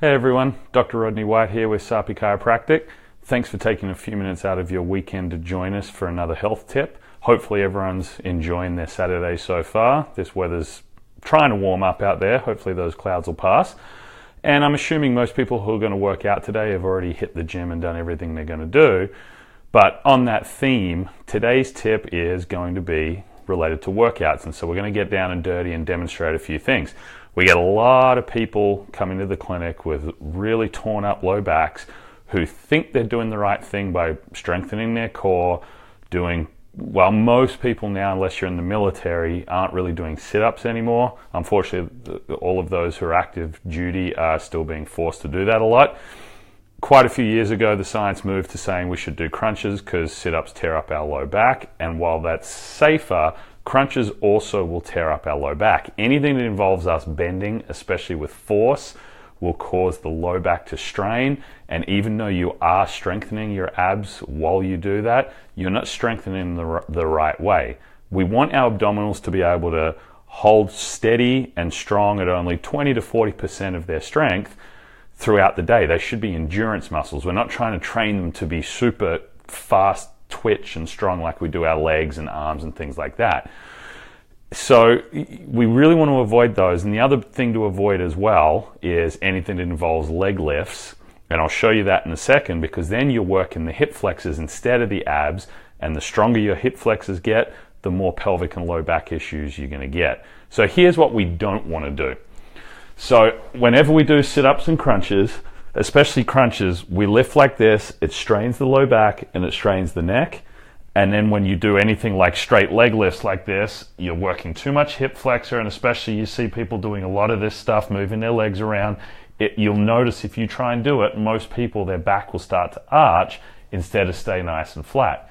Hey everyone, Dr. Rodney White here with Sapi Chiropractic. Thanks for taking a few minutes out of your weekend to join us for another health tip. Hopefully everyone's enjoying their Saturday so far. This weather's trying to warm up out there. Hopefully those clouds will pass. And I'm assuming most people who are going to work out today have already hit the gym and done everything they're going to do. But on that theme, today's tip is going to be related to workouts. And so we're going to get down and dirty and demonstrate a few things. We get a lot of people coming to the clinic with really torn up low backs who think they're doing the right thing by strengthening their core, most people now, unless you're in the military, aren't really doing sit-ups anymore. Unfortunately, all of those who are active duty are still being forced to do that a lot. Quite a few years ago, the science moved to saying we should do crunches because sit-ups tear up our low back. And while that's safer, crunches also will tear up our low back. Anything that involves us bending, especially with force, will cause the low back to strain. And even though you are strengthening your abs while you do that, you're not strengthening the right way. We want our abdominals to be able to hold steady and strong at only 20 to 40% of their strength throughout the day. They should be endurance muscles. We're not trying to train them to be super fast twitch and strong like we do our legs and arms and things like that. So we really want to avoid those. And the other thing to avoid as well is anything that involves leg lifts. And I'll show you that in a second, because then you're working the hip flexors instead of the abs. And the stronger your hip flexors get, the more pelvic and low back issues you're going to get. So here's what we don't want to do. So whenever we do sit-ups and crunches, especially crunches, we lift like this, it strains the low back and it strains the neck. And then when you do anything like straight leg lifts like this, you're working too much hip flexor, and especially you see people doing a lot of this stuff, moving their legs around. You'll notice if you try and do it, most people, their back will start to arch instead of stay nice and flat.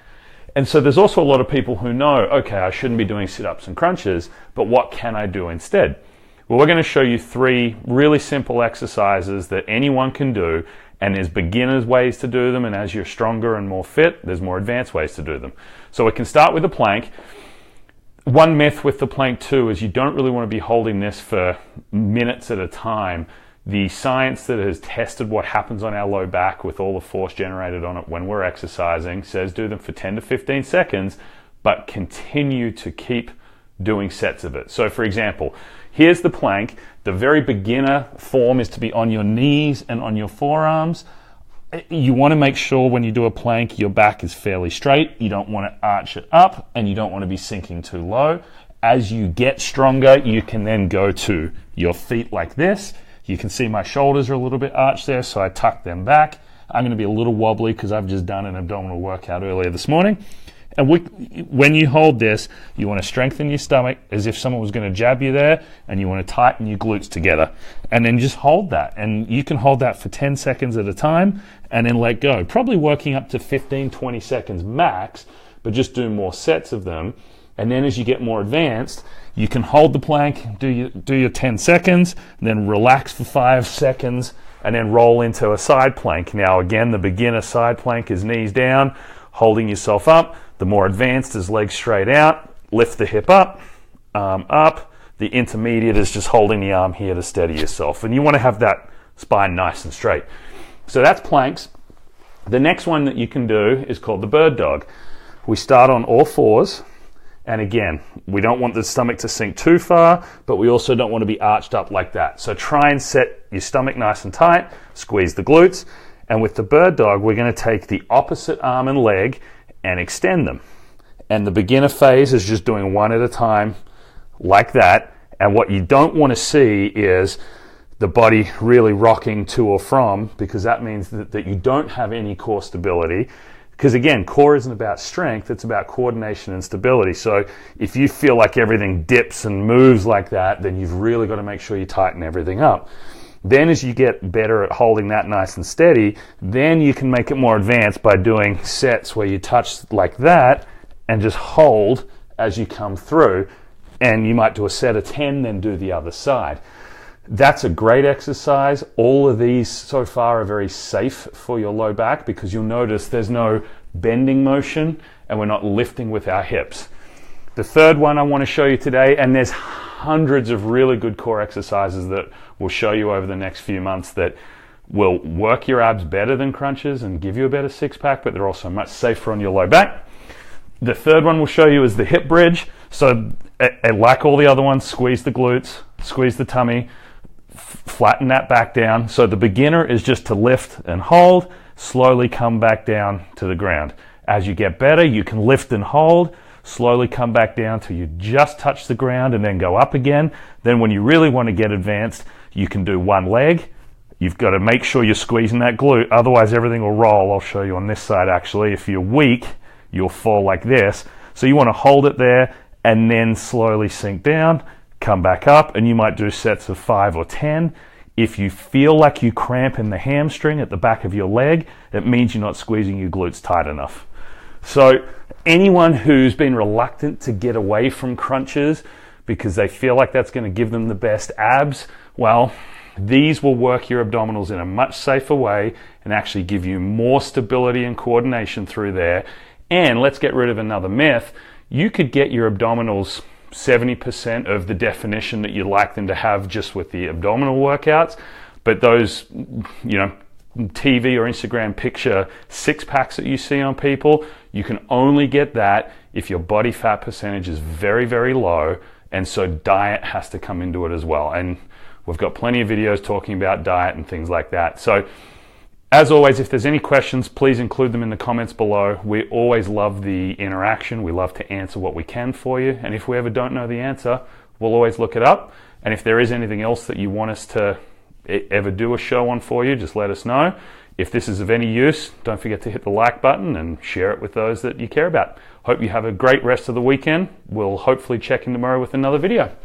And so there's also a lot of people who know, okay, I shouldn't be doing sit-ups and crunches, but what can I do instead? Well, we're going to show you 3 really simple exercises that anyone can do, and there's beginners ways to do them, and as you're stronger and more fit, there's more advanced ways to do them. So we can start with the plank. One myth with the plank too is you don't really want to be holding this for minutes at a time. The science that has tested what happens on our low back with all the force generated on it when we're exercising says do them for 10 to 15 seconds, but continue to keep doing sets of it. So for example, here's the plank. The very beginner form is to be on your knees and on your forearms. You want to make sure when you do a plank, your back is fairly straight. You don't want to arch it up, and you don't want to be sinking too low. As you get stronger, you can then go to your feet like this. You can see my shoulders are a little bit arched there, so I tuck them back. I'm going to be a little wobbly because I've just done an abdominal workout earlier this morning. And when you hold this, you want to strengthen your stomach as if someone was going to jab you there, and you want to tighten your glutes together. And then just hold that. And you can hold that for 10 seconds at a time and then let go. Probably working up to 15, 20 seconds max, but just do more sets of them. And then as you get more advanced, you can hold the plank, do your 10 seconds, and then relax for 5 seconds, and then roll into a side plank. Now again, the beginner side plank is knees down, holding yourself up. The more advanced is legs straight out, lift the hip up, arm up. The intermediate is just holding the arm here to steady yourself. And you want to have that spine nice and straight. So that's planks. The next one that you can do is called the bird dog. We start on all fours. And again, we don't want the stomach to sink too far, but we also don't want to be arched up like that. So try and set your stomach nice and tight, squeeze the glutes. And with the bird dog, we're going to take the opposite arm and leg and extend them. And the beginner phase is just doing one at a time like that. And what you don't want to see is the body really rocking to or from, because that means that you don't have any core stability. Because again, core isn't about strength, it's about coordination and stability. So if you feel like everything dips and moves like that, then you've really got to make sure you tighten everything up. Then as you get better at holding that nice and steady, then you can make it more advanced by doing sets where you touch like that and just hold as you come through. And you might do a set of 10, then do the other side. That's a great exercise. All of these so far are very safe for your low back because you'll notice there's no bending motion and we're not lifting with our hips. The third one I want to show you today, and there's hundreds of really good core exercises that we'll show you over the next few months that will work your abs better than crunches and give you a better six-pack, but they're also much safer on your low back. The third one we'll show you is the hip bridge. So like all the other ones, squeeze the glutes, squeeze the tummy, flatten that back down. So the beginner is just to lift and hold, slowly come back down to the ground. As you get better, you can lift and hold, slowly come back down till you just touch the ground and then go up again. Then when you really want to get advanced, you can do one leg. You've got to make sure you're squeezing that glute, otherwise everything will roll. I'll show you on this side actually. If you're weak, you'll fall like this. So you want to hold it there and then slowly sink down, come back up, and you might do sets of 5 or 10. If you feel like you cramp in the hamstring at the back of your leg, it means you're not squeezing your glutes tight enough. So anyone who's been reluctant to get away from crunches because they feel like that's going to give them the best abs, well, these will work your abdominals in a much safer way and actually give you more stability and coordination through there. And let's get rid of another myth. You could get your abdominals 70% of the definition that you'd like them to have just with the abdominal workouts. But those, TV or Instagram picture six packs that you see on people, you can only get that if your body fat percentage is very, very low. And so diet has to come into it as well. And we've got plenty of videos talking about diet and things like that. So as always, if there's any questions, please include them in the comments below. We always love the interaction. We love to answer what we can for you. And if we ever don't know the answer, we'll always look it up. And if there is anything else that you want us to ever do a show on for you, just let us know. If this is of any use, don't forget to hit the like button and share it with those that you care about. Hope you have a great rest of the weekend. We'll hopefully check in tomorrow with another video.